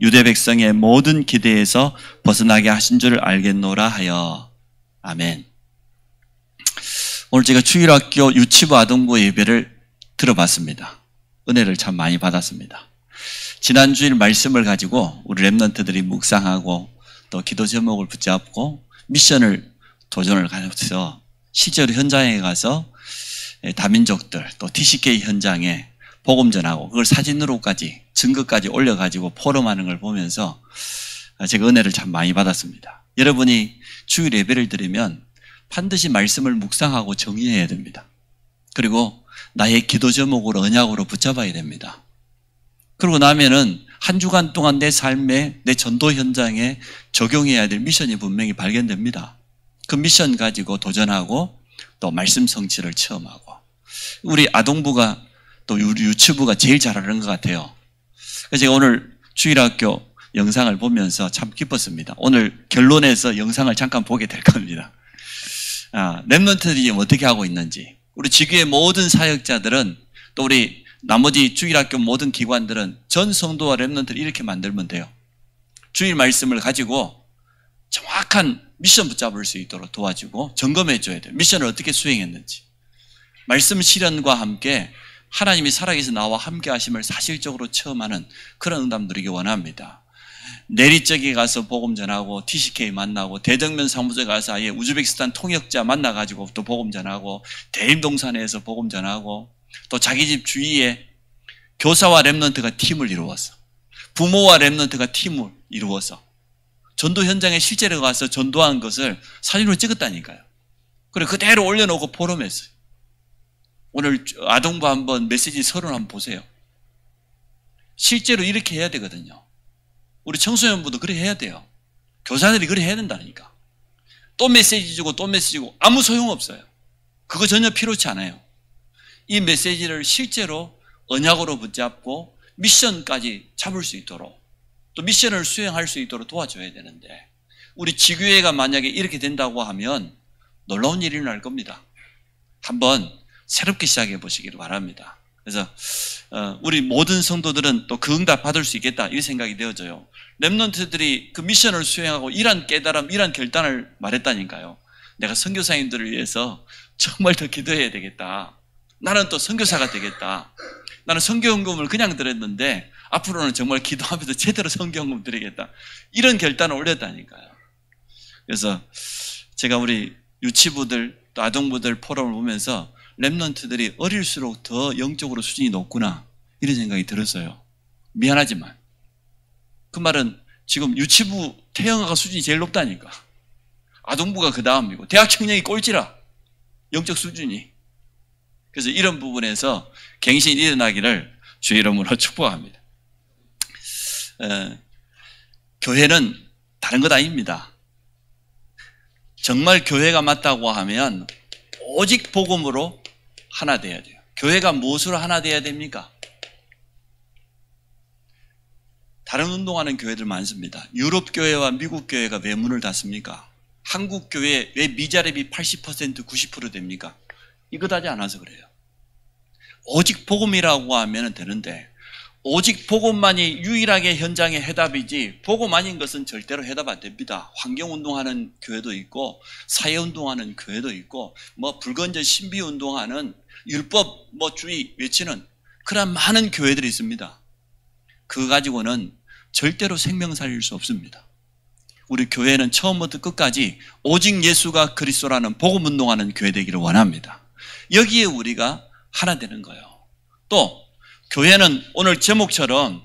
유대 백성의 모든 기대에서 벗어나게 하신 줄 알겠노라 하여. 아멘. 오늘 제가 주일학교 유치부 아동부 예배를 들어봤습니다. 은혜를 참 많이 받았습니다. 지난 주일 말씀을 가지고 우리 랩런트들이 묵상하고 또 기도 제목을 붙잡고 미션을 도전을 가져서 실제로 현장에 가서 다민족들 또 TCK 현장에 복음 전하고 그걸 사진으로까지 증거까지 올려가지고 포럼하는 걸 보면서 제가 은혜를 참 많이 받았습니다. 여러분이 주일 예배를 드리면 반드시 말씀을 묵상하고 정리해야 됩니다. 그리고 나의 기도 제목으로 언약으로 붙잡아야 됩니다. 그러고 나면은 한 주간 동안 내 삶에 내 전도 현장에 적용해야 될 미션이 분명히 발견됩니다. 그 미션 가지고 도전하고 또 말씀 성취를 체험하고 우리 아동부가 또 우리 유치부가 제일 잘하는 것 같아요. 그래서 제가 오늘 주일학교 영상을 보면서 참 기뻤습니다. 오늘 결론에서 영상을 잠깐 보게 될 겁니다. 랩런트들이 어떻게 하고 있는지 우리 지교의 모든 사역자들은 또 우리 나머지 주일학교 모든 기관들은 전 성도와 랩런트를 이렇게 만들면 돼요. 주일 말씀을 가지고 정확한 미션 붙잡을 수 있도록 도와주고 점검해 줘야 돼요. 미션을 어떻게 수행했는지. 말씀 실현과 함께 하나님이 살아계신 나와 함께 하심을 사실적으로 체험하는 그런 응답 누리기 원합니다. 내리적에 가서 복음 전하고 TCK 만나고 대정면 사무소에 가서 아예 우즈베키스탄 통역자 만나가지고 또 복음 전하고 대림동산에서 복음 전하고 또 자기 집 주위에 교사와 랩런트가 팀을 이루어서 부모와 랩런트가 팀을 이루어서 전도 현장에 실제로 가서 전도한 것을 사진으로 찍었다니까요. 그리고 그대로 올려놓고 포럼했어요. 오늘 아동부 한번 메시지 서론 한번 보세요. 실제로 이렇게 해야 되거든요. 우리 청소년부도 그래 해야 돼요. 교사들이 그래 해야 된다니까. 또 메시지 주고 또 메시지 주고 아무 소용없어요. 그거 전혀 필요치 않아요. 이 메시지를 실제로 언약으로 붙잡고 미션까지 잡을 수 있도록 또 미션을 수행할 수 있도록 도와줘야 되는데 우리 지교회가 만약에 이렇게 된다고 하면 놀라운 일이 일어날 겁니다. 한번 새롭게 시작해 보시기를 바랍니다. 그래서 우리 모든 성도들은 또 그 응답 받을 수 있겠다 이 생각이 되어져요. 랩런트들이 그 미션을 수행하고 이런 깨달음, 이런 결단을 말했다니까요. 내가 선교사님들을 위해서 정말 더 기도해야 되겠다. 나는 또 선교사가 되겠다. 나는 선교연금을 그냥 드렸는데 앞으로는 정말 기도하면서 제대로 선교연금 드리겠다. 이런 결단을 올렸다니까요. 그래서 제가 우리 유치부들 또 아동부들 포럼을 보면서 랩런트들이 어릴수록 더 영적으로 수준이 높구나 이런 생각이 들었어요. 미안하지만 그 말은 지금 유치부 태영아가 수준이 제일 높다니까. 아동부가 그 다음이고 대학 청년이 꼴찌라 영적 수준이. 그래서 이런 부분에서 갱신이 일어나기를 주의 이름으로 축복합니다. 교회는 다른 것 아닙니다. 정말 교회가 맞다고 하면 오직 복음으로 하나 돼야 돼요. 교회가 무엇으로 하나 돼야 됩니까? 다른 운동하는 교회들 많습니다. 유럽 교회와 미국 교회가 왜 문을 닫습니까? 한국 교회 왜 미자립이 80% 90% 됩니까? 이것 하지 않아서 그래요. 오직 복음이라고 하면 되는데 오직 복음만이 유일하게 현장의 해답이지 복음 아닌 것은 절대로 해답 안 됩니다. 환경운동하는 교회도 있고 사회운동하는 교회도 있고 불건전 신비운동하는 율법 주의 외치는 그런 많은 교회들이 있습니다. 그거 가지고는 절대로 생명 살릴 수 없습니다. 우리 교회는 처음부터 끝까지 오직 예수가 그리스도라는 복음운동하는 교회 되기를 원합니다. 여기에 우리가 하나 되는 거예요. 또 교회는 오늘 제목처럼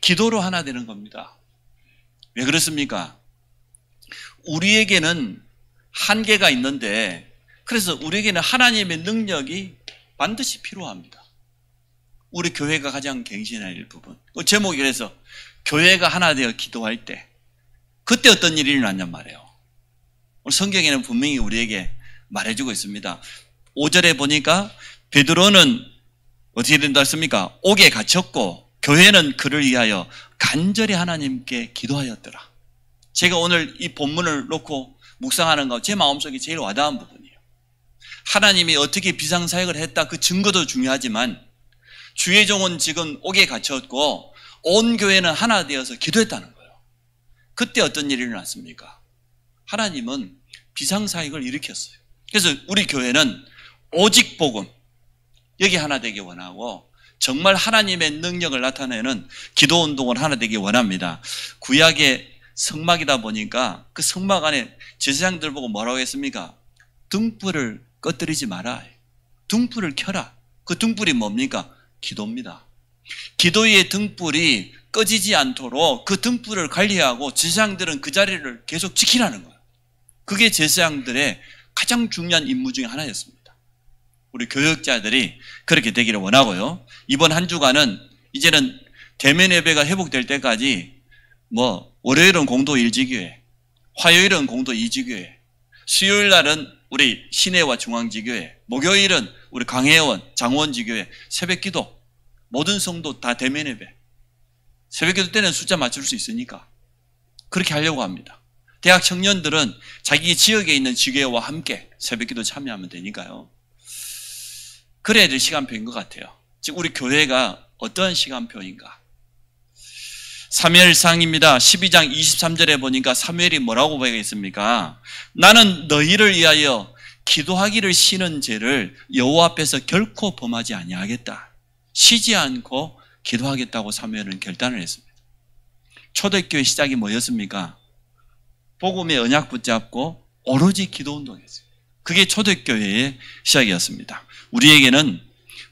기도로 하나 되는 겁니다. 왜 그렇습니까? 우리에게는 한계가 있는데 그래서 우리에게는 하나님의 능력이 반드시 필요합니다. 우리 교회가 가장 갱신해야 할 부분. 그 제목이 그래서 교회가 하나 되어 기도할 때 그때 어떤 일이 일어났냔 말이에요. 오늘 성경에는 분명히 우리에게 말해주고 있습니다. 5절에 보니까 베드로는 어떻게 된다 했습니까? 옥에 갇혔고 교회는 그를 위하여 간절히 하나님께 기도하였더라. 제가 오늘 이 본문을 놓고 묵상하는 거 제 마음속에 제일 와닿은 부분이에요. 하나님이 어떻게 비상사역을 했다 그 증거도 중요하지만 주의 종은 지금 옥에 갇혔고 온 교회는 하나 되어서 기도했다는 거예요. 그때 어떤 일이 일어났습니까? 하나님은 비상사역을 일으켰어요. 그래서 우리 교회는 오직 복음, 여기 하나 되기 원하고 정말 하나님의 능력을 나타내는 기도운동을 하나 되기 원합니다. 구약의 성막이다 보니까 그 성막 안에 제사장들 보고 뭐라고 했습니까? 등불을 꺼뜨리지 마라. 등불을 켜라. 그 등불이 뭡니까? 기도입니다. 기도의 등불이 꺼지지 않도록 그 등불을 관리하고 제사장들은 그 자리를 계속 지키라는 거예요. 그게 제사장들의 가장 중요한 임무 중에 하나였습니다. 우리 교역자들이 그렇게 되기를 원하고요. 이번 한 주간은 이제는 대면 예배가 회복될 때까지 월요일은 공도 1지교회, 화요일은 공도 2지교회, 수요일 날은 우리 시내와 중앙지교회, 목요일은 우리 강혜원, 장원지교회 새벽기도, 모든 성도 다 대면 예배. 새벽기도 때는 숫자 맞출 수 있으니까 그렇게 하려고 합니다. 대학 청년들은 자기 지역에 있는 지교회와 함께 새벽기도 참여하면 되니까요. 그래야 될 시간표인 것 같아요. 즉 우리 교회가 어떤 시간표인가? 사무엘상입니다. 12장 23절에 보니까 사무엘이 뭐라고 보이겠습니까? 나는 너희를 위하여 기도하기를 쉬는 죄를 여호와 앞에서 결코 범하지 아니하겠다. 쉬지 않고 기도하겠다고 사무엘은 결단을 했습니다. 초대교회 시작이 뭐였습니까? 복음의 언약 붙잡고 오로지 기도운동이었어요. 그게 초대교회의 시작이었습니다. 우리에게는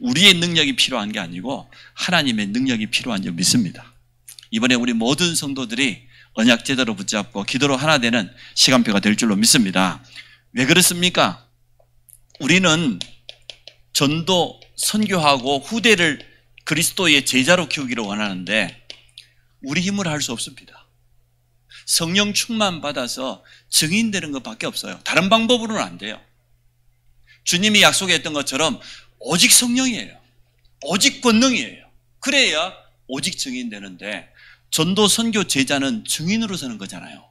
우리의 능력이 필요한 게 아니고 하나님의 능력이 필요한 줄 믿습니다. 이번에 우리 모든 성도들이 언약 제대로 붙잡고 기도로 하나 되는 시간표가 될 줄로 믿습니다. 왜 그렇습니까? 우리는 전도, 선교하고 후대를 그리스도의 제자로 키우기를 원하는데 우리 힘으로 할 수 없습니다. 성령 충만 받아서 증인되는 것밖에 없어요. 다른 방법으로는 안 돼요. 주님이 약속했던 것처럼 오직 성령이에요. 오직 권능이에요. 그래야 오직 증인되는데 전도, 선교, 제자는 증인으로 서는 거잖아요.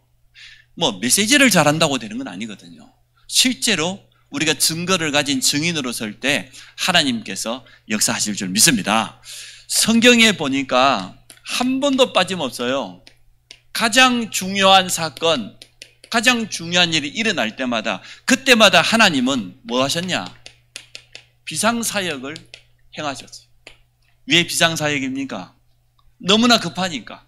메시지를 잘한다고 되는 건 아니거든요. 실제로 우리가 증거를 가진 증인으로 설 때 하나님께서 역사하실 줄 믿습니다. 성경에 보니까 한 번도 빠짐없어요. 가장 중요한 사건, 가장 중요한 일이 일어날 때마다 그때마다 하나님은 뭐 하셨냐? 비상사역을 행하셨어요. 왜 비상사역입니까? 너무나 급하니까.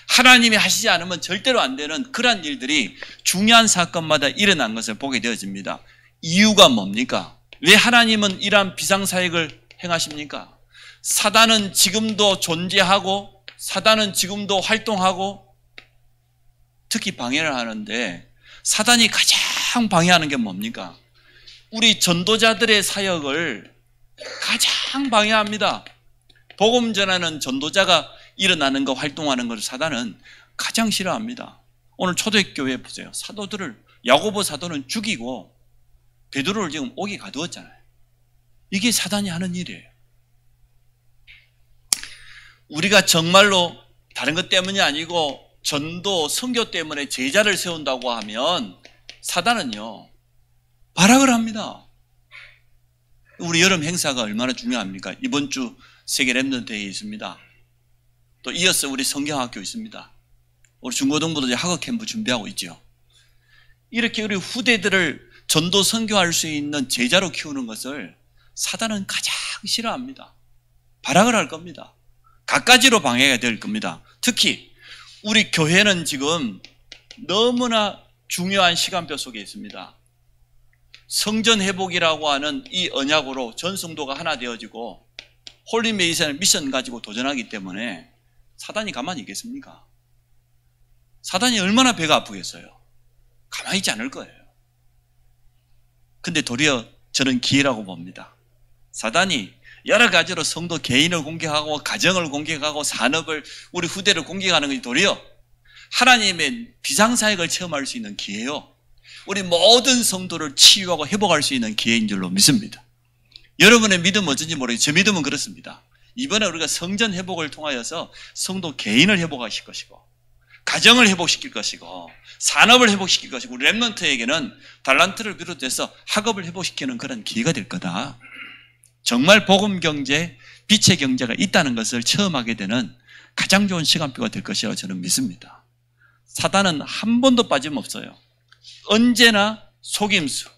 하나님이 하시지 않으면 절대로 안 되는 그러한 일들이 중요한 사건마다 일어난 것을 보게 되어집니다. 이유가 뭡니까? 왜 하나님은 이러한 비상사역을 행하십니까? 사단은 지금도 존재하고 사단은 지금도 활동하고 특히 방해를 하는데 사단이 가장 방해하는 게 뭡니까? 우리 전도자들의 사역을 가장 방해합니다. 복음 전하는 전도자가 일어나는 거, 활동하는 것을 사단은 가장 싫어합니다. 오늘 초대교회 보세요. 사도들을, 야고보 사도는 죽이고 베드로를 지금 옥에 가두었잖아요. 이게 사단이 하는 일이에요. 우리가 정말로 다른 것 때문이 아니고 전도, 선교 때문에 제자를 세운다고 하면 사단은요 발악을 합니다. 우리 여름 행사가 얼마나 중요합니까? 이번 주 세계 랩넌트 대회에 있습니다. 또 이어서 우리 성경학교 있습니다. 우리 중고등부도 이제 학업 캠프 준비하고 있죠. 이렇게 우리 후대들을 전도, 선교할 수 있는 제자로 키우는 것을 사단은 가장 싫어합니다. 발악을 할 겁니다. 갖가지로 방해가 될 겁니다. 특히 우리 교회는 지금 너무나 중요한 시간표 속에 있습니다. 성전 회복이라고 하는 이 언약으로 전 성도가 하나 되어지고 홀리메이션의 미션 가지고 도전하기 때문에 사단이 가만히 있겠습니까? 사단이 얼마나 배가 아프겠어요? 가만히 있지 않을 거예요. 근데 도리어 저는 기회라고 봅니다. 사단이 여러 가지로 성도 개인을 공격하고 가정을 공격하고 산업을, 우리 후대를 공격하는 것이 도리어 하나님의 비상사역을 체험할 수 있는 기회요. 우리 모든 성도를 치유하고 회복할 수 있는 기회인 줄로 믿습니다. 여러분의 믿음은 어쩐지 모르겠어요. 제 믿음은 그렇습니다. 이번에 우리가 성전 회복을 통하여서 성도 개인을 회복하실 것이고 가정을 회복시킬 것이고 산업을 회복시킬 것이고 우리 랩런트에게는 달란트를 비롯해서 학업을 회복시키는 그런 기회가 될 거다. 정말 복음 경제, 빛의 경제가 있다는 것을 체험하게 되는 가장 좋은 시간표가 될 것이라고 저는 믿습니다. 사단은 한 번도 빠짐없어요. 언제나 속임수,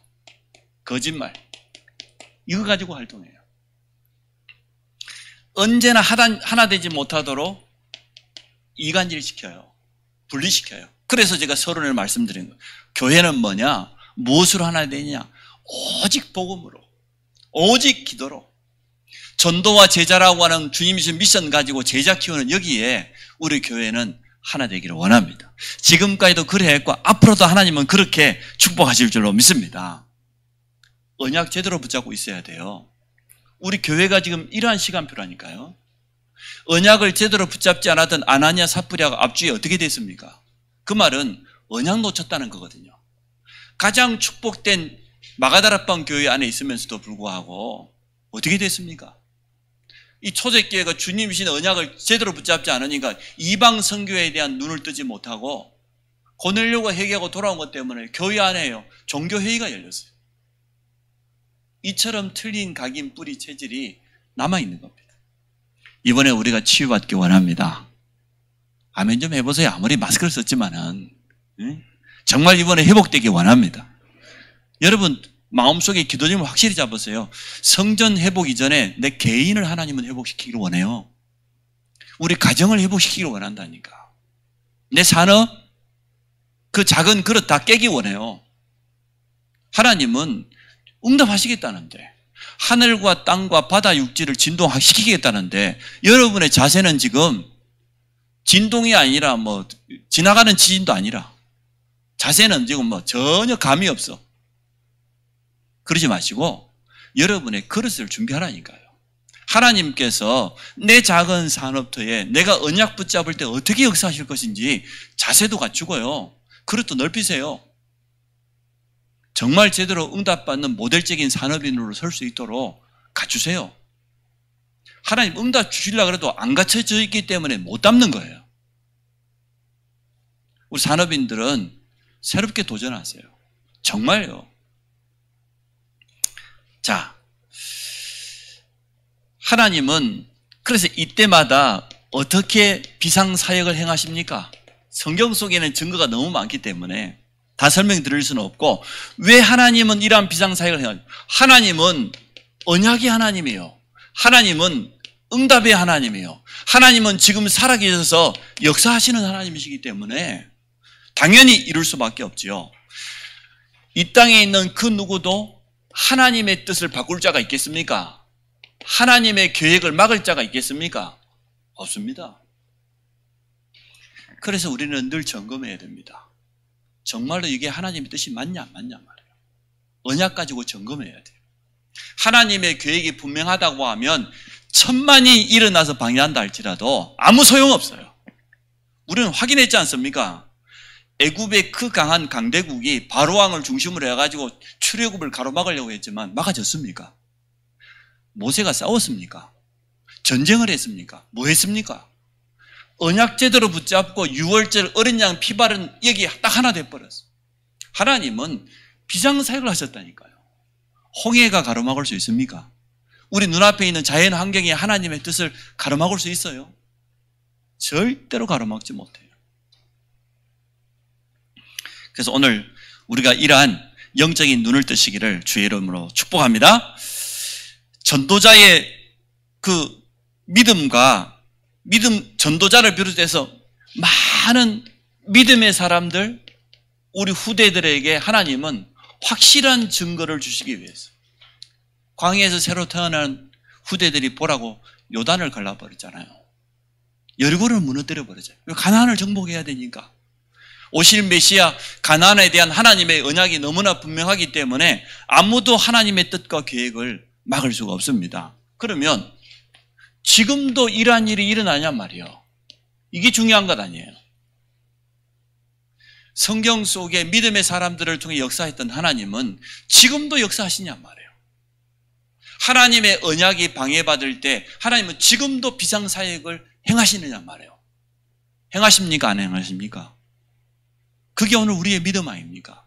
거짓말, 이거 가지고 활동해요. 언제나 하나 되지 못하도록 이간질시켜요. 분리시켜요. 그래서 제가 서론을 말씀드린 거예요. 교회는 뭐냐? 무엇으로 하나 되냐? 오직 복음으로, 오직 기도로. 전도와 제자라고 하는 주님이신 미션 가지고 제자 키우는 여기에 우리 교회는 하나 되기를 원합니다. 지금까지도 그래 했고 앞으로도 하나님은 그렇게 축복하실 줄로 믿습니다. 언약 제대로 붙잡고 있어야 돼요. 우리 교회가 지금 이러한 시간표라니까요. 언약을 제대로 붙잡지 않았던 아나니아 삽브리아가 앞주에 어떻게 됐습니까? 그 말은 언약 놓쳤다는 거거든요. 가장 축복된 마가다라방 교회 안에 있으면서도 불구하고 어떻게 됐습니까? 이 초대교회가 주님이신 언약을 제대로 붙잡지 않으니까 이방 선교에 대한 눈을 뜨지 못하고 고넬료가 회개하고 돌아온 것 때문에 교회 안에요. 종교회의가 열렸어요. 이처럼 틀린 각인 뿌리 체질이 남아있는 겁니다. 이번에 우리가 치유받기 원합니다. 아멘 좀 해보세요. 아무리 마스크를 썼지만은 정말 이번에 회복되기 원합니다. 여러분 마음속에 기도님을 확실히 잡으세요. 성전 회복 이전에 내 개인을 하나님은 회복시키기를 원해요. 우리 가정을 회복시키기를 원한다니까. 내 산업, 그 작은 그릇 다 깨기 원해요. 하나님은 응답하시겠다는데, 하늘과 땅과 바다 육지를 진동시키겠다는데, 여러분의 자세는 지금 진동이 아니라 지나가는 지진도 아니라 자세는 지금 전혀 감이 없어. 그러지 마시고 여러분의 그릇을 준비하라니까요. 하나님께서 내 작은 산업터에 내가 언약 붙잡을 때 어떻게 역사하실 것인지 자세도 갖추고요. 그릇도 넓히세요. 정말 제대로 응답받는 모델적인 산업인으로 설 수 있도록 갖추세요. 하나님 응답 주시려고 해도 안 갖춰져 있기 때문에 못 담는 거예요. 우리 산업인들은 새롭게 도전하세요. 정말요. 자, 하나님은 그래서 이때마다 어떻게 비상사역을 행하십니까? 성경 속에는 증거가 너무 많기 때문에 다 설명드릴 수는 없고, 왜 하나님은 이러한 비상사역을 행하죠? 하나님은 언약의 하나님이에요. 하나님은 응답의 하나님이에요. 하나님은 지금 살아계셔서 역사하시는 하나님이시기 때문에 당연히 이룰 수밖에 없지요. 이 땅에 있는 그 누구도 하나님의 뜻을 바꿀 자가 있겠습니까? 하나님의 계획을 막을 자가 있겠습니까? 없습니다. 그래서 우리는 늘 점검해야 됩니다. 정말로 이게 하나님의 뜻이 맞냐 말이에요. 언약 가지고 점검해야 돼요. 하나님의 계획이 분명하다고 하면 천만이 일어나서 방해한다 할지라도 아무 소용없어요. 우리는 확인했지 않습니까? 애굽의 그 강한 강대국이 바로왕을 중심으로 해가지고 출애굽을 가로막으려고 했지만 막아졌습니까? 모세가 싸웠습니까? 전쟁을 했습니까? 뭐 했습니까? 언약 제대로 붙잡고 6월절 어린 양 피바른 여기 딱 하나 돼버렸어. 하나님은 비상사역을 하셨다니까요. 홍해가 가로막을 수 있습니까? 우리 눈앞에 있는 자연 환경이 하나님의 뜻을 가로막을 수 있어요? 절대로 가로막지 못해요. 그래서 오늘 우리가 이러한 영적인 눈을 뜨시기를 주의 이름으로 축복합니다. 전도자의 그 전도자를 비롯해서 많은 믿음의 사람들, 우리 후대들에게 하나님은 확실한 증거를 주시기 위해서 광야에서 새로 태어난 후대들이 보라고 요단을 갈라버렸잖아요. 여리고를 무너뜨려 버렸잖아요. 가나안을 정복해야 되니까. 오실 메시아 가나안에 대한 하나님의 언약이 너무나 분명하기 때문에 아무도 하나님의 뜻과 계획을 막을 수가 없습니다. 그러면 지금도 이러한 일이 일어나냔 말이에요. 이게 중요한 것 아니에요. 성경 속에 믿음의 사람들을 통해 역사했던 하나님은 지금도 역사하시냔 말이에요. 하나님의 언약이 방해받을 때 하나님은 지금도 비상사역을 행하시느냐 말이에요. 행하십니까? 안 행하십니까? 그게 오늘 우리의 믿음 아닙니까?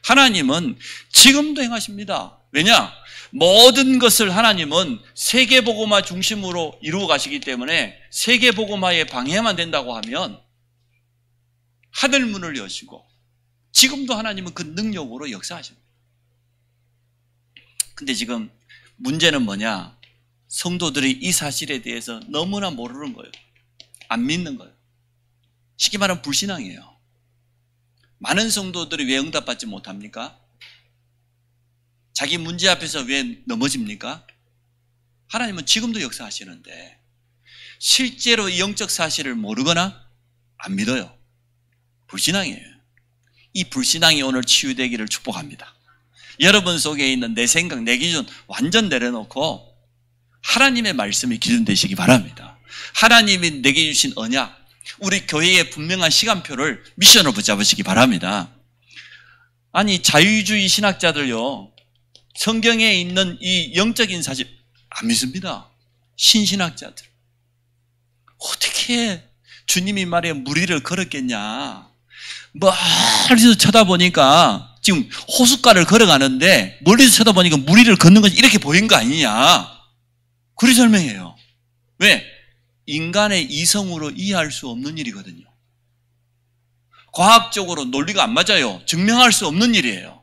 하나님은 지금도 행하십니다. 왜냐? 모든 것을 하나님은 세계복음화 중심으로 이루어 가시기 때문에 세계복음화의 방해만 된다고 하면 하늘문을 여시고 지금도 하나님은 그 능력으로 역사하십니다. 근데 지금 문제는 뭐냐? 성도들이 이 사실에 대해서 너무나 모르는 거예요. 안 믿는 거예요. 쉽게 말하면 불신앙이에요. 많은 성도들이 왜 응답받지 못합니까? 자기 문제 앞에서 왜 넘어집니까? 하나님은 지금도 역사하시는데 실제로 이 영적 사실을 모르거나 안 믿어요. 불신앙이에요. 이 불신앙이 오늘 치유되기를 축복합니다. 여러분 속에 있는 내 생각, 내 기준 완전 내려놓고 하나님의 말씀이 기준 되시기 바랍니다. 하나님이 내게 주신 언약, 우리 교회의 분명한 시간표를 미션으로 붙잡으시기 바랍니다. 아니 자유주의 신학자들요, 성경에 있는 이 영적인 사실 안 믿습니다. 신신학자들. 어떻게 주님이 말에 무리를 걸었겠냐. 멀리서 쳐다보니까 지금 호숫가를 걸어가는데 멀리서 쳐다보니까 무리를 걷는 것이 이렇게 보인 거 아니냐. 그리 설명해요. 왜? 인간의 이성으로 이해할 수 없는 일이거든요. 과학적으로 논리가 안 맞아요. 증명할 수 없는 일이에요.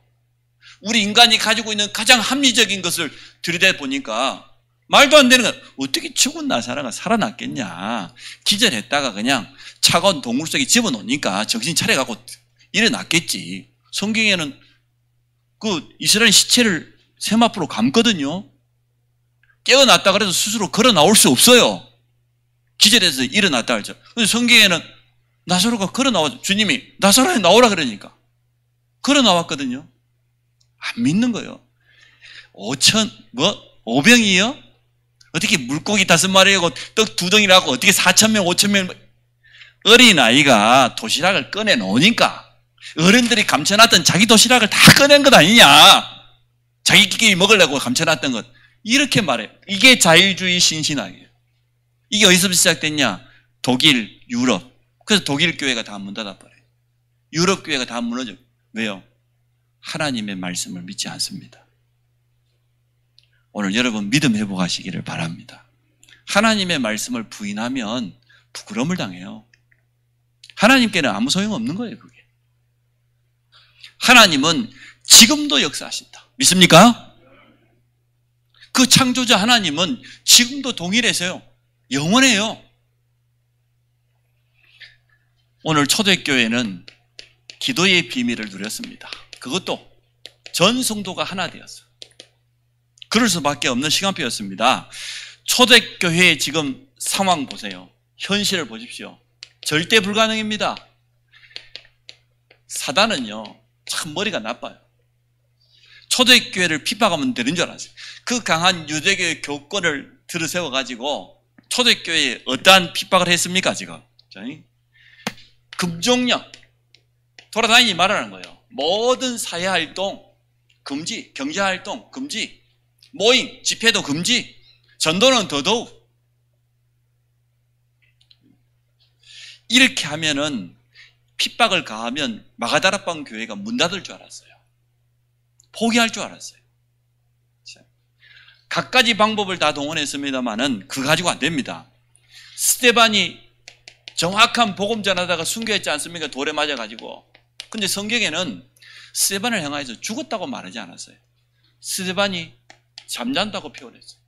우리 인간이 가지고 있는 가장 합리적인 것을 들여다보니까 말도 안 되는 건 어떻게 죽은 나사로가 살아났겠냐. 기절했다가 그냥 차가운 동굴 속에 집어넣으니까 정신 차려갖고 일어났겠지. 성경에는 그 이스라엘 시체를 세마포로 감거든요. 깨어났다 그래서 스스로 걸어 나올 수 없어요. 기절해서 일어났다 그러죠. 근데 성경에는 나사로가 걸어 나와, 주님이 나사로에 나오라 그러니까 걸어 나왔거든요. 안 믿는 거예요. 5병이요? 어떻게 물고기 5마리하고 떡 2덩이라고 어떻게 4,000명, 5,000명 어린아이가 도시락을 꺼내 놓으니까 어른들이 감춰놨던 자기 도시락을 다 꺼낸 것 아니냐. 자기끼리 먹으려고 감춰놨던 것. 이렇게 말해요. 이게 자유주의 신신학이에요. 이게 어디서 시작됐냐? 독일, 유럽. 그래서 독일 교회가 다 문 닫아버려요. 유럽 교회가 다 무너져요. 왜요? 하나님의 말씀을 믿지 않습니다. 오늘 여러분 믿음 회복하시기를 바랍니다. 하나님의 말씀을 부인하면 부끄러움을 당해요. 하나님께는 아무 소용없는 거예요, 그게. 하나님은 지금도 역사하신다. 믿습니까? 그 창조자 하나님은 지금도 동일해서요. 영원해요. 오늘 초대교회는 기도의 비밀을 누렸습니다. 그것도 전 성도가 하나 되었어요. 그럴 수밖에 없는 시간표였습니다. 초대교회의 지금 상황 보세요. 현실을 보십시오. 절대 불가능입니다. 사단은요, 참 머리가 나빠요. 초대교회를 핍박하면 되는 줄 알았어요. 그 강한 유대교의 교권을 들어세워가지고 초대교회에 어떠한 핍박을 했습니까, 지금? 금종령. 돌아다니지 말라는 거예요. 모든 사회활동 금지, 경제활동 금지, 모임, 집회도 금지, 전도는 더더욱. 이렇게 하면은 핍박을 가하면 마가다락방 교회가 문 닫을 줄 알았어요. 포기할 줄 알았어요. 갖가지 방법을 다 동원했습니다만은 그거 가지고 안 됩니다. 스데반이 정확한 복음 전하다가 순교했지 않습니까? 돌에 맞아가지고. 근데 성경에는 스데반을 향하여서 죽었다고 말하지 않았어요. 스데반이 잠잔다고 표현했어요.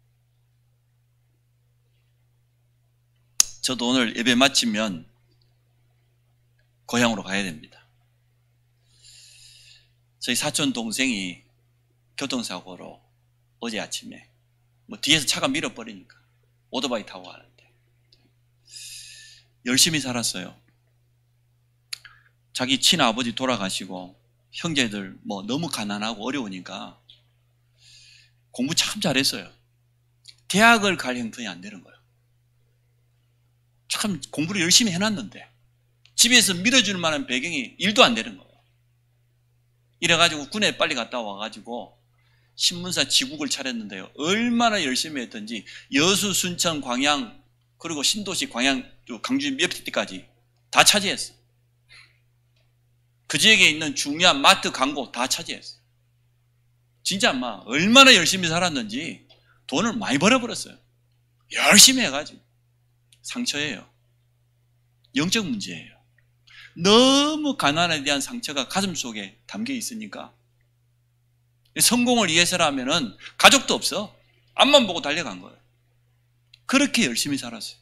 저도 오늘 예배 마치면 고향으로 가야 됩니다. 저희 사촌 동생이 교통사고로 어제 아침에 뒤에서 차가 밀어버리니까 오토바이 타고 가는데 열심히 살았어요. 자기 친아버지 돌아가시고 형제들 너무 가난하고 어려우니까 공부 참 잘했어요. 대학을 갈 형편이 안 되는 거예요. 참 공부를 열심히 해놨는데 집에서 밀어줄 만한 배경이 일도 안 되는 거예요. 이래가지고 군에 빨리 갔다 와가지고 신문사 지국을 차렸는데요. 얼마나 열심히 했던지 여수, 순천, 광양 그리고 신도시, 광양, 강주 몇 시까지 다 차지했어요. 그 지역에 있는 중요한 마트, 광고 다 차지했어요. 진짜 얼마나 열심히 살았는지 돈을 많이 벌어버렸어요. 열심히 해가지고. 상처예요. 영적 문제예요. 너무 가난에 대한 상처가 가슴 속에 담겨 있으니까 성공을 위해서라면은 가족도 없어. 앞만 보고 달려간 거예요. 그렇게 열심히 살았어요.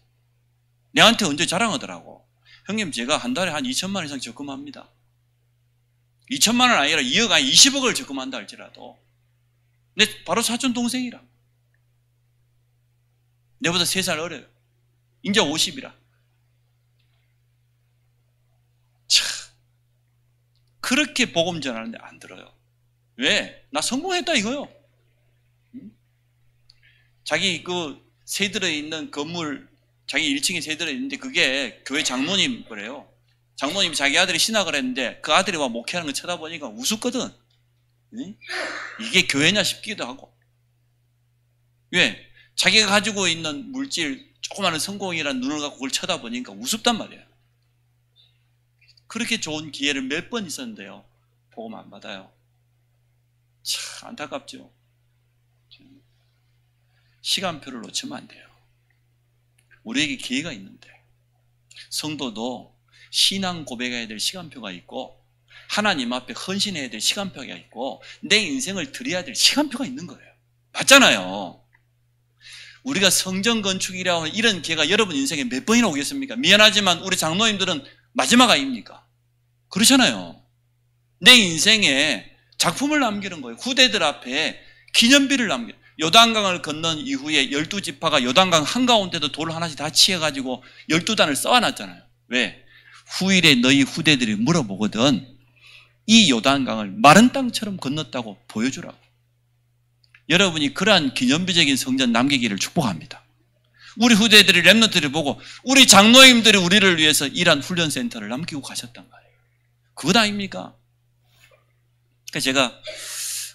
내한테 언제 자랑하더라고. 형님, 제가 한 달에 한 2천만 원 이상 적금합니다. 2천만 원 아니라 2억 아니 20억을 적금한다 할지라도 내 바로 사촌 동생이라. 내보다 3살 어려요. 이제 50이라. 참, 그렇게 복음 전하는데 안 들어요. 왜? 나 성공했다 이거요. 자기 새 들어있는 건물, 자기 1층에 새 들어있는데 그게 교회 장로님 그래요. 장로님이 자기 아들이 신학을 했는데 그 아들이 와 목회하는 거 쳐다보니까 우습거든. 이게 교회냐 싶기도 하고. 왜? 자기가 가지고 있는 물질, 조그마한 성공이라는 눈을 갖고 그걸 쳐다보니까 우습단 말이에요. 그렇게 좋은 기회를 몇 번 있었는데요. 복음 안 받아요. 참 안타깝죠. 시간표를 놓치면 안 돼요. 우리에게 기회가 있는데 성도도 신앙 고백해야 될 시간표가 있고 하나님 앞에 헌신해야 될 시간표가 있고 내 인생을 드려야 될 시간표가 있는 거예요. 맞잖아요. 우리가 성전 건축이라고 하는 이런 기회가 여러분 인생에 몇 번이나 오겠습니까? 미안하지만 우리 장로님들은 마지막 아닙니까? 그렇잖아요. 내 인생에 작품을 남기는 거예요. 후대들 앞에 기념비를 남기는 거예요. 요단강을 건넌 이후에 12지파가 요단강 한가운데도 돌을 하나씩 다 치어가지고 12단을 써놨잖아요. 왜? 후일에 너희 후대들이 물어보거든 이 요단강을 마른 땅처럼 건넜다고 보여주라고. 여러분이 그러한 기념비적인 성전 남기기를 축복합니다. 우리 후대들이 랩런트를 보고 우리 장로님들이 우리를 위해서 이러한 훈련센터를 남기고 가셨단 말이에요. 그것 아닙니까? 그러니까 제가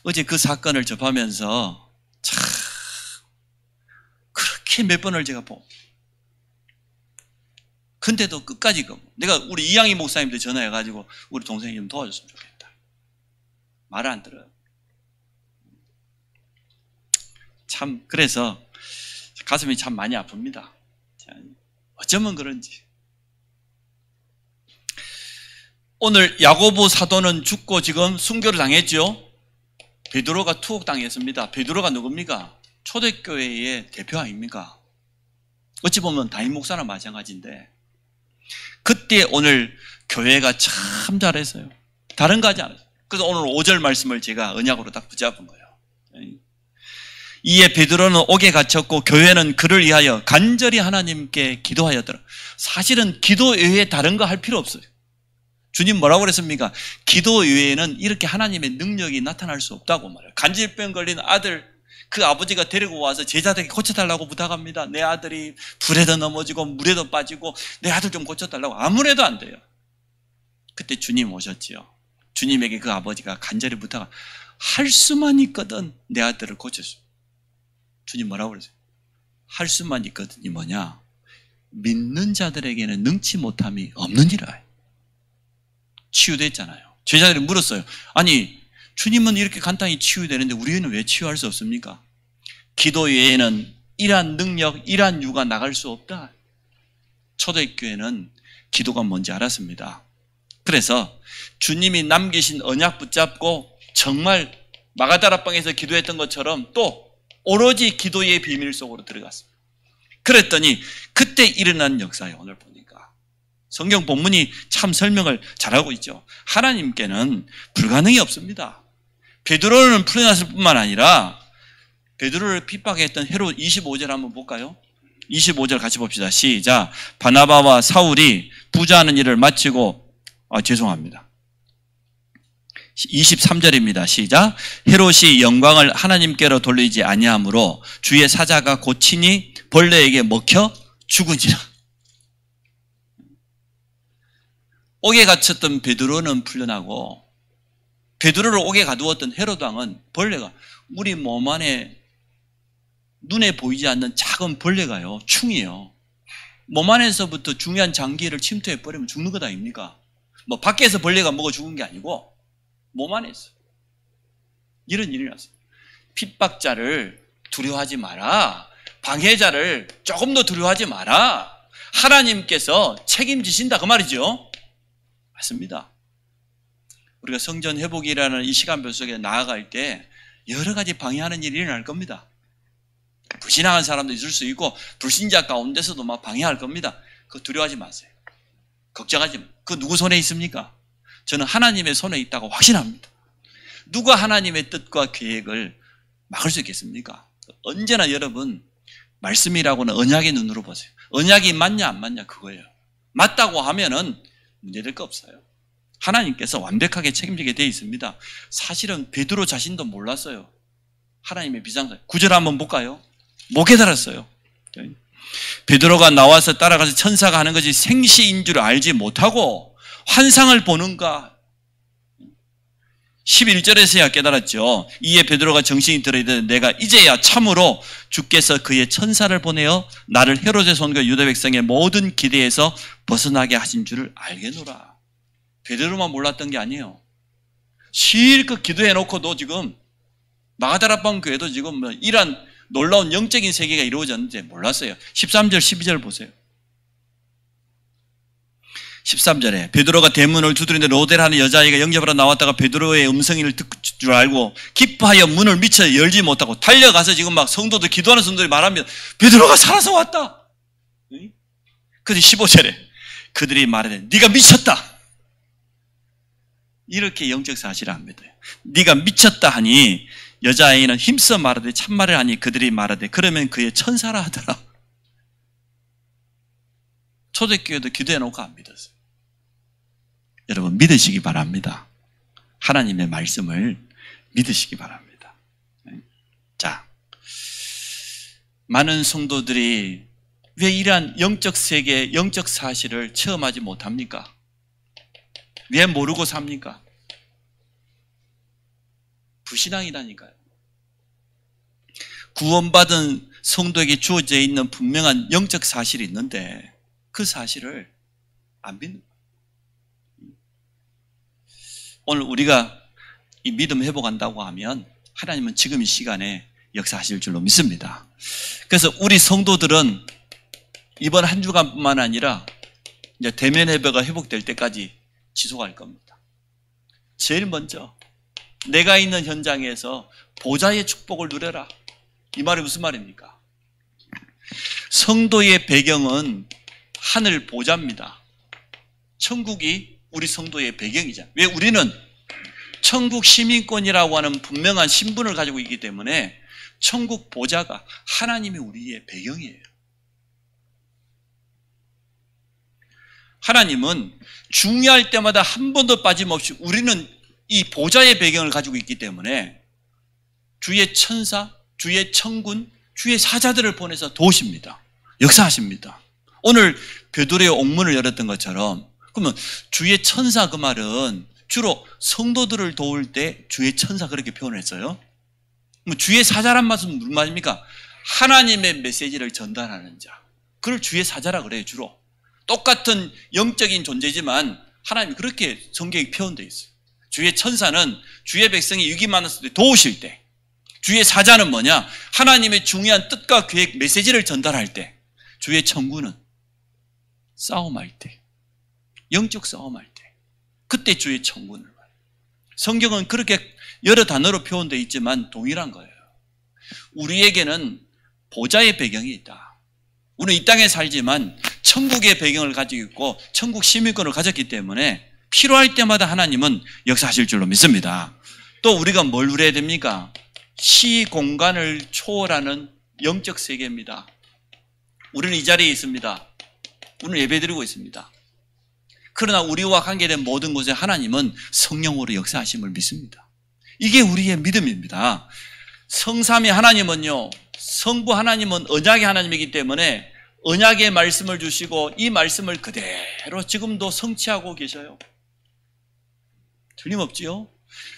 어제 그 사건을 접하면서 참 그렇게 몇 번을 제가 보고 근데도 끝까지 내가 우리 이양희 목사님들 전화해가지고 우리 동생이 좀 도와줬으면 좋겠다. 말을 안 들어요. 참 그래서 가슴이 참 많이 아픕니다. 어쩌면 그런지. 오늘 야고보 사도는 죽고 지금 순교를 당했죠. 베드로가 투옥당했습니다. 베드로가 누굽니까? 초대교회의 대표 아닙니까? 어찌 보면 담임 목사나 마찬가지인데 그때 오늘 교회가 참 잘했어요. 다른 거 하지 않았어요. 그래서 오늘 5절 말씀을 제가 언약으로 딱 붙잡은 거예요. 이에 베드로는 옥에 갇혔고 교회는 그를 위하여 간절히 하나님께 기도하였더라. 사실은 기도 외에 다른 거 할 필요 없어요. 주님 뭐라고 그랬습니까? 기도 외에는 이렇게 하나님의 능력이 나타날 수 없다고 말해요. 간질병 걸린 아들, 그 아버지가 데리고 와서 제자들에게 고쳐달라고 부탁합니다. 내 아들이 불에도 넘어지고 물에도 빠지고 내 아들 좀 고쳐달라고. 아무래도 안 돼요. 그때 주님 오셨지요. 주님에게 그 아버지가 간절히 할 수만 있거든 내 아들을 고쳐줘. 주님 뭐라고 그러세요? 할 수만 있거든이 뭐냐? 믿는 자들에게는 능치 못함이 없느니라. 치유됐잖아요. 제자들이 물었어요. 아니 주님은 이렇게 간단히 치유되는데 우리는 왜 치유할 수 없습니까? 기도 외에는 이러한 능력, 이러한 유가 나갈 수 없다. 초대교회는 기도가 뭔지 알았습니다. 그래서 주님이 남기신 언약 붙잡고 정말 마가다락방에서 기도했던 것처럼 또 오로지 기도의 비밀 속으로 들어갔습니다. 그랬더니 그때 일어난 역사예요. 오늘 보니까 성경 본문이 참 설명을 잘하고 있죠. 하나님께는 불가능이 없습니다. 베드로는 풀려났을 뿐만 아니라 베드로를 핍박했던 헤롯 25절 한번 볼까요? 25절 같이 봅시다. 시작. 바나바와 사울이 부자하는 일을 마치고 죄송합니다. 23절입니다. 시작. 헤롯이 영광을 하나님께로 돌리지 아니하므로 주의 사자가 고치니 벌레에게 먹혀 죽으니라. 옥에 갇혔던 베드로는 풀려나고 베드로를 옥에 가두었던 헤롯 왕은 벌레가 우리 몸 안에 눈에 보이지 않는 작은 벌레가요. 충이에요. 몸 안에서부터 중요한 장기를 침투해 버리면 죽는 것 아닙니까? 뭐 밖에서 벌레가 먹어 죽은 게 아니고 몸 안에서. 이런 일이 났어요. 핍박자를 두려워하지 마라. 방해자를 조금도 두려워하지 마라. 하나님께서 책임지신다 그 말이죠. 맞습니다. 우리가 성전 회복이라는 이 시간표 속에 나아갈 때 여러 가지 방해하는 일이 일어날 겁니다. 불신앙한 사람도 있을 수 있고 불신자 가운데서도 막 방해할 겁니다. 그거 두려워하지 마세요. 걱정하지 마세요. 그거 누구 손에 있습니까? 저는 하나님의 손에 있다고 확신합니다. 누가 하나님의 뜻과 계획을 막을 수 있겠습니까? 언제나 여러분 말씀이라고는 언약의 눈으로 보세요. 언약이 맞냐 안 맞냐 그거예요. 맞다고 하면은 문제될 거 없어요. 하나님께서 완벽하게 책임지게 되어 있습니다. 사실은 베드로 자신도 몰랐어요. 하나님의 비상사. 9절 한번 볼까요? 못 깨달았어요. 베드로가 나와서 따라가서 천사가 하는 것이 생시인 줄 알지 못하고 환상을 보는가. 11절에서야 깨달았죠. 이에 베드로가 정신이 들어있는데 내가 이제야 참으로 주께서 그의 천사를 보내어 나를 헤롯의 손과 유다 백성의 모든 기대에서 벗어나게 하신 줄을 알겠노라. 베드로만 몰랐던 게 아니에요. 실컷 기도해놓고도 지금 마가다라방 교회도 지금 이런 놀라운 영적인 세계가 이루어졌는지 몰랐어요. 13절 12절 보세요. 13절에 베드로가 대문을 두드리는데 로데라는 여자아이가 영접하러 나왔다가 베드로의 음성을 듣을 줄 알고 기뻐하여 문을 미쳐 열지 못하고 달려가서 지금 막 성도들 기도하는 성도들이 말하면 베드로가 살아서 왔다. 그래서 15절에 그들이 말하되 네가 미쳤다. 이렇게 영적 사실을 안 믿어요. 네가 미쳤다 하니 여자아이는 힘써 말하되 참말을 하니 그들이 말하되 그러면 그의 천사라 하더라. 초대교회도 기도해놓고 안 믿었어요. 여러분 믿으시기 바랍니다. 하나님의 말씀을 믿으시기 바랍니다. 자, 많은 성도들이 왜 이러한 영적 세계, 영적 사실을 체험하지 못합니까? 왜 모르고 삽니까? 불신앙이라니까요. 구원받은 성도에게 주어져 있는 분명한 영적 사실이 있는데 그 사실을 안 믿는 거예요. 오늘 우리가 이 믿음 회복한다고 하면 하나님은 지금 이 시간에 역사하실 줄로 믿습니다. 그래서 우리 성도들은 이번 한 주간뿐만 아니라 이제 대면 예배가 회복될 때까지 지속할 겁니다. 제일 먼저 내가 있는 현장에서 보좌의 축복을 누려라. 이 말이 무슨 말입니까? 성도의 배경은 하늘 보좌입니다. 천국이 우리 성도의 배경이잖아요. 왜? 우리는 천국 시민권이라고 하는 분명한 신분을 가지고 있기 때문에 천국 보좌가 하나님이 우리의 배경이에요. 하나님은 중요할 때마다 한 번도 빠짐없이 우리는 이 보좌의 배경을 가지고 있기 때문에 주의 천사, 주의 천군, 주의 사자들을 보내서 도우십니다. 역사하십니다. 오늘 베드로의 옥문을 열었던 것처럼 그러면 주의 천사 그 말은 주로 성도들을 도울 때 주의 천사 그렇게 표현했어요. 주의 사자란 말은 무슨 말입니까? 하나님의 메시지를 전달하는 자. 그걸 주의 사자라 그래요, 주로. 똑같은 영적인 존재지만 하나님이 그렇게 성경에 표현되어 있어요. 주의 천사는 주의 백성이 위기 만났을 때 도우실 때, 주의 사자는 뭐냐? 하나님의 중요한 뜻과 계획, 메시지를 전달할 때, 주의 천군은 싸움할 때, 영적 싸움할 때, 그때 주의 천군을 말해요. 성경은 그렇게 여러 단어로 표현되어 있지만 동일한 거예요. 우리에게는 보좌의 배경이 있다. 우리는 이 땅에 살지만 천국의 배경을 가지고 있고 천국 시민권을 가졌기 때문에 필요할 때마다 하나님은 역사하실 줄로 믿습니다. 또 우리가 뭘 누려야 됩니까? 시공간을 초월하는 영적 세계입니다. 우리는 이 자리에 있습니다. 오늘 예배드리고 있습니다. 그러나 우리와 관계된 모든 곳에 하나님은 성령으로 역사하심을 믿습니다. 이게 우리의 믿음입니다. 성삼위 하나님은요, 성부 하나님은 언약의 하나님이기 때문에 언약의 말씀을 주시고 이 말씀을 그대로 지금도 성취하고 계셔요. 틀림없지요?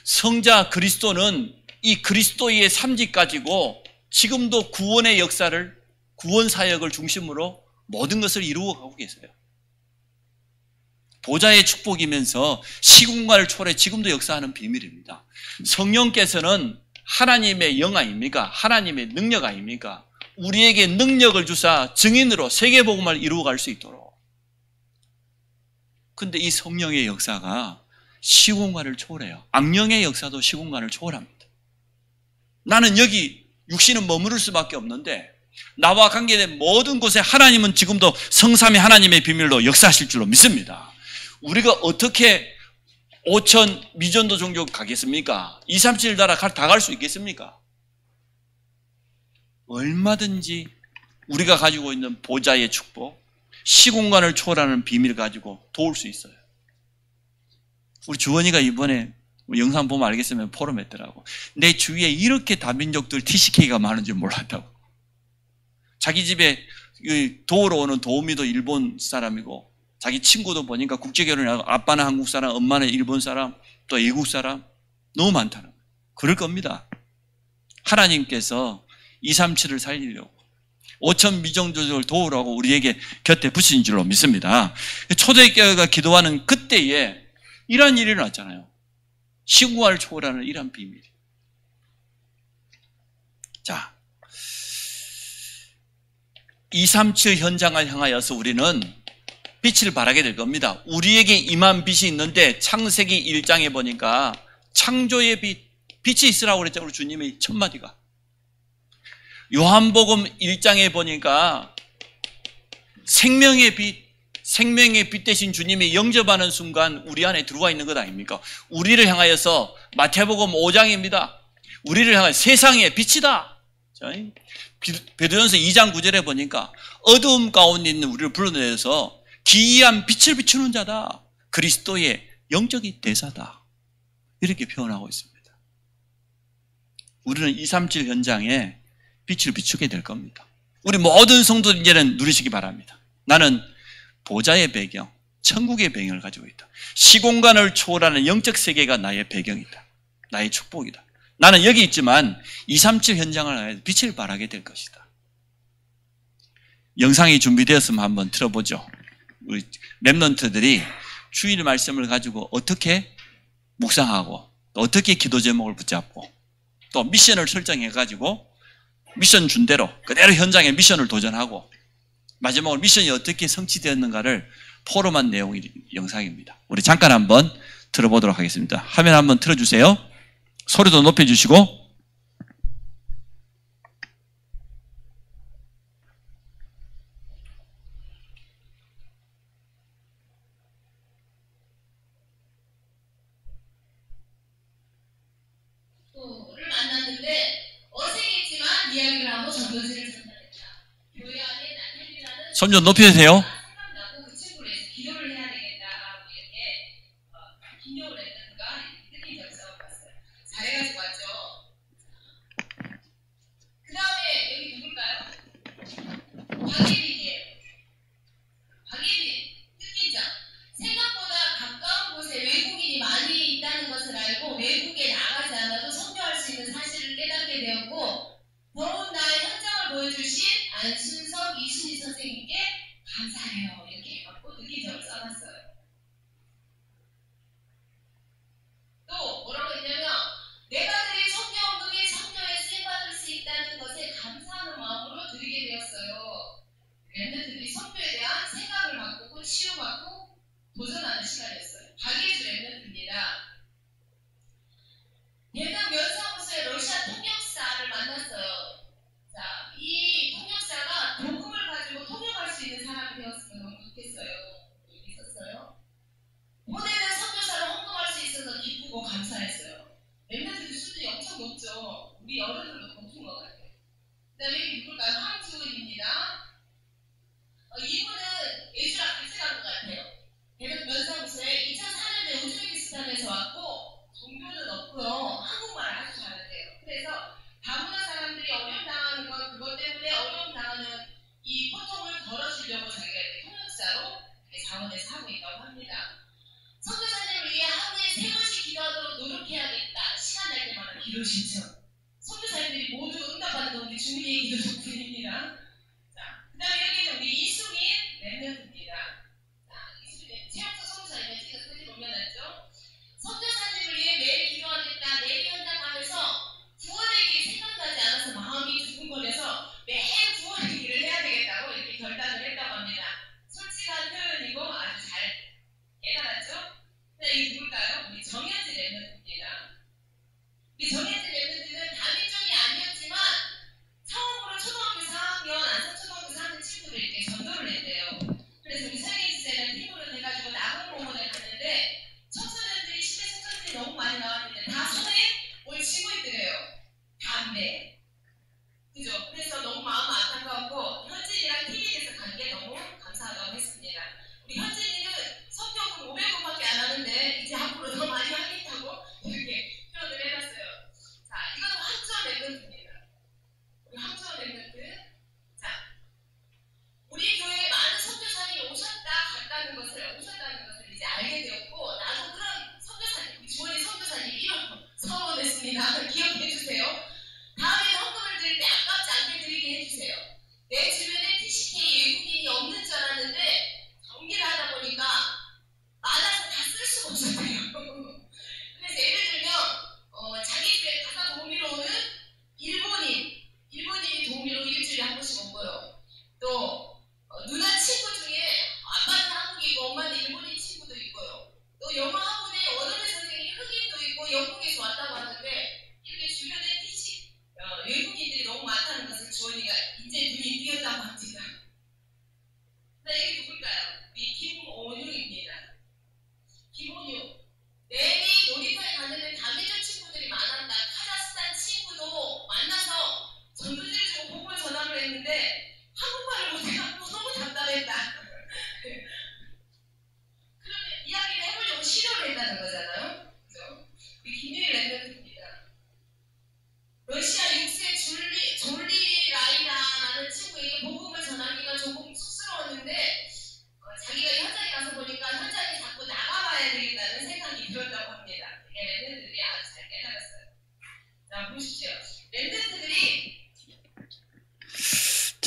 성자 그리스도는 이 그리스도의 삶지 가지고 지금도 구원의 역사를, 구원 사역을 중심으로 모든 것을 이루어가고 계세요. 보좌의 축복이면서 시공간을 초월해 지금도 역사하는 비밀입니다. 성령께서는 하나님의 영 아닙니까? 하나님의 능력 아닙니까? 우리에게 능력을 주사 증인으로 세계복음을 이루어갈 수 있도록. 근데 이 성령의 역사가 시공간을 초월해요. 악령의 역사도 시공간을 초월합니다. 나는 여기 육신은 머무를 수밖에 없는데 나와 관계된 모든 곳에 하나님은 지금도 성삼위 하나님의 비밀로 역사하실 줄로 믿습니다. 우리가 어떻게 5천 미전도 종교 가겠습니까? 2, 3, 7 나라 다 갈 수 있겠습니까? 얼마든지 우리가 가지고 있는 보좌의 축복, 시공간을 초월하는 비밀을 가지고 도울 수 있어요. 우리 주원이가 이번에 영상 보면 알겠으면 포럼 했더라고. 내 주위에 이렇게 다민족들 TCK가 많은 줄 몰랐다고. 자기 집에 도우러 오는 도우미도 일본 사람이고 자기 친구도 보니까 국제결혼하고 아빠는 한국 사람, 엄마는 일본 사람, 또 외국 사람 너무 많다는 거예요. 그럴 겁니다. 하나님께서 237을 살리려고 5천 미정조직을 도우라고 우리에게 곁에 붙이신 줄로 믿습니다. 초대교회가 기도하는 그때에 이러한 일이 일어났잖아요. 시공간을 초월하는 이러한 비밀이. 자, 237 현장을 향하여서 우리는 빛을 발하게 될 겁니다. 우리에게 임한 빛이 있는데 창세기 1장에 보니까 창조의 빛, 빛이 있으라고 그랬죠. 우리 주님의 첫 마디가. 요한복음 1장에 보니까 생명의 빛 대신 주님이 영접하는 순간 우리 안에 들어와 있는 것 아닙니까? 우리를 향하여서 마태복음 5장입니다. 우리를 향하여 세상의 빛이다. 베드로전서 2장 9절에 보니까 어두움 가운데 있는 우리를 불러내서 기이한 빛을 비추는 자다. 그리스도의 영적인 대사다. 이렇게 표현하고 있습니다. 우리는 237 현장에 빛을 비추게 될 겁니다. 우리 모든 성도들 이제는 누리시기 바랍니다. 나는 보좌의 배경, 천국의 배경을 가지고 있다. 시공간을 초월하는 영적 세계가 나의 배경이다. 나의 축복이다. 나는 여기 있지만 237 현장을 빛을 발하게 될 것이다. 영상이 준비되었으면 한번 틀어보죠. 우리 랩런트들이 주일 말씀을 가지고 어떻게 묵상하고 어떻게 기도 제목을 붙잡고 또 미션을 설정해가지고 미션 준 대로 그대로 현장에 미션을 도전하고 마지막으로 미션이 어떻게 성취되었는가를 포럼한 내용의 영상입니다. 우리 잠깐 한번 들어보도록 하겠습니다. 화면 한번 틀어주세요. 소리도 높여주시고. 를 만났는데 어색했지만 이야기를 하고 전도지를 전달했다. 교회 안에 나텔이라는 손 좀 높여주세요. 생각나고 그 친구를 해서 기도를 해야 되겠다라고 이렇게 긴장을 했다가 느낀 적이 있어봤어요. 잘해가지고 왔죠. 그 다음에 여기 누굴까요? 박예빈이에요. 박예빈 뜻기자. 생각보다 가까운 곳에 외국인이 많이 있다는 것을 알고 외국에 나가지 않아도 선교할 수 있는 사실을 깨닫게 되었고 더운 나의 현장을 보여주신 안순석 이순희 선생님께 감사해요. 이렇게 해갖고 느끼적을 써놨어요. 또 뭐라고 했냐면 내가 드린 선교헌금이 선교에 쓰임받을 수 있다는 것에 감사하는 마음으로 드리게 되었어요. 랩런트들이 선교에 대한 생각을 바꾸고 치유받고 도전하는 시간이었어요. 박예주 랩런트입니다. 대남 면사무소의 러시아 통역사를 만났어요. 자, 이 통역사가 복음을 가지고 통역할 수 있는 사람이 되었으면 너무 좋겠어요. 여기 있었어요. 보내는 선교사를 헌금할 수 있어서 기쁘고 감사했어요. 랩런트들 수준이 엄청 높죠. 우리 어른들도 높은 것 같아요. 그 다음에 여기 누굴까요? 황주은입니다. 이분은 예주랑 같이 간 것 같아요. 대남 면사무소에 2004년에 우즈베키스탄에서 왔고 종교는 없고요. 한국말 아주 잘하세요. 그래서 다문화 사람들이 어려움 당하는 건 그것 때문에 어려움 당하는 이 고통을 덜어주려고 자기가 이렇게 통역사로 자원에서 하고 있다고 합니다. 선교사님을 위해 하루에 3번씩 기도하도록 노력해야겠다. 시간 날 때마다 기도 신청. 선교사님들이 모두 응답하는 건 우리 주민의 기도 덕분입니다. 자, 그 다음에 여기는 우리 이수민 랩런트입니다. 자, 이수민 최영석 선교사님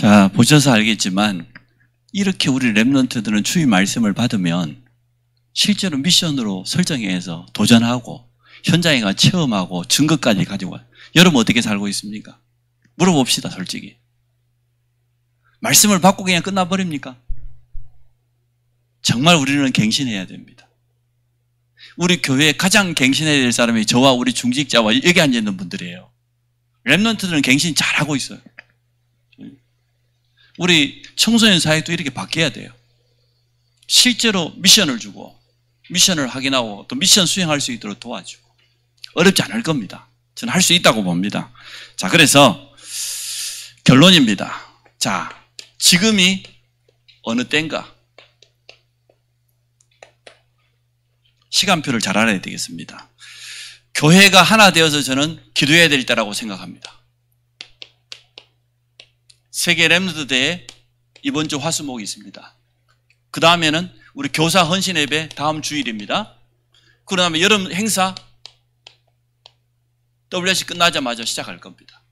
자, 보셔서 알겠지만 이렇게 우리 렘넌트들은 주의 말씀을 받으면 실제로 미션으로 설정해서 도전하고 현장에 가 체험하고 증거까지 가지고 와요. 여러분 어떻게 살고 있습니까? 물어봅시다, 솔직히. 말씀을 받고 그냥 끝나버립니까? 정말 우리는 갱신해야 됩니다. 우리 교회에 가장 갱신해야 될 사람이 저와 우리 중직자와 여기 앉아있는 분들이에요. 렘넌트들은 갱신 잘하고 있어요. 우리 청소년 사역도 이렇게 바뀌어야 돼요. 실제로 미션을 주고 미션을 확인하고 또 미션 수행할 수 있도록 도와주고 어렵지 않을 겁니다. 저는 할 수 있다고 봅니다. 자, 그래서 결론입니다. 자, 지금이 어느 때인가? 시간표를 잘 알아야 되겠습니다. 교회가 하나 되어서 저는 기도해야 될 때라고 생각합니다. 세계 렘넌트 대회 이번 주 화수목이 있습니다. 그 다음에는 우리 교사 헌신 예배 다음 주일입니다. 그 다음에 여름 행사 WC 끝나자마자 시작할 겁니다.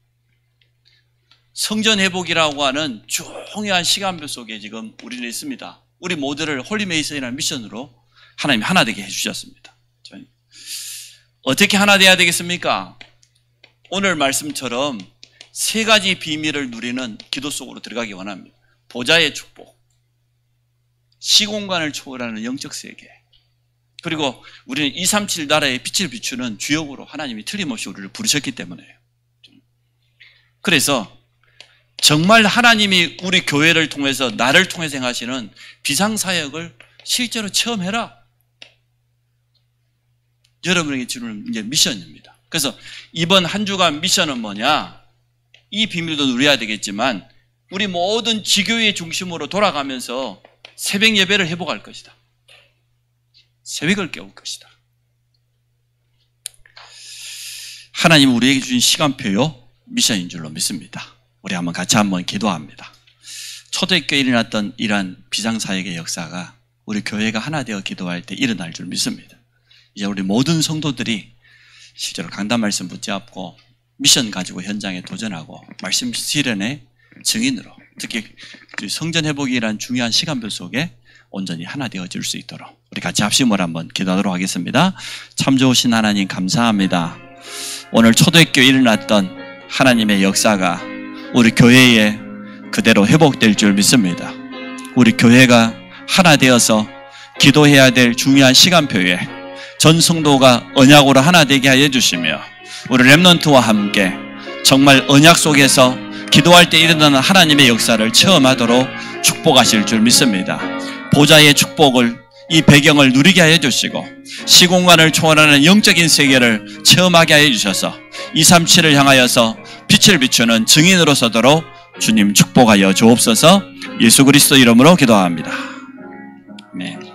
성전 회복이라고 하는 중요한 시간표 속에 지금 우리는 있습니다. 우리 모두를 홀리메이슨이라는 미션으로 하나님이 하나 되게 해주셨습니다. 어떻게 하나 돼야 되겠습니까? 오늘 말씀처럼 세 가지 비밀을 누리는 기도 속으로 들어가기 원합니다. 보좌의 축복, 시공간을 초월하는 영적 세계, 그리고 우리는 237 나라의 빛을 비추는 주역으로 하나님이 틀림없이 우리를 부르셨기 때문에요. 그래서 정말 하나님이 우리 교회를 통해서 나를 통해서 행하시는 비상사역을 실제로 체험해라. 여러분에게 주는 이제 미션입니다. 그래서 이번 한 주간 미션은 뭐냐? 이 비밀도 누려야 되겠지만 우리 모든 지교회 중심으로 돌아가면서 새벽 예배를 회복할 것이다. 새벽을 깨울 것이다. 하나님 우리에게 주신 시간표요 미션인 줄로 믿습니다. 우리 같이 한번 기도합니다. 초대교회에 일어났던 이러한 비상사역의 역사가 우리 교회가 하나 되어 기도할 때 일어날 줄 믿습니다. 이제 우리 모든 성도들이 실제로 강단 말씀 붙잡고 미션 가지고 현장에 도전하고 말씀 실현의 증인으로 특히 성전 회복이라는 중요한 시간표 속에 온전히 하나 되어질 수 있도록 우리 같이 합심을 한번 기도하도록 하겠습니다. 참 좋으신 하나님 감사합니다. 오늘 초대교회에 일어났던 하나님의 역사가 우리 교회에 그대로 회복될 줄 믿습니다. 우리 교회가 하나 되어서 기도해야 될 중요한 시간표에 전 성도가 언약으로 하나 되게 하여 주시며 우리 렘넌트와 함께 정말 언약 속에서 기도할 때 일어나는 하나님의 역사를 체험하도록 축복하실 줄 믿습니다. 보좌의 축복을 이 배경을 누리게 하여 주시고 시공간을 초월하는 영적인 세계를 체험하게 하여 주셔서 237을 향하여서 빛을 비추는 증인으로 서도록 주님 축복하여 주옵소서. 예수 그리스도 이름으로 기도합니다. 아멘.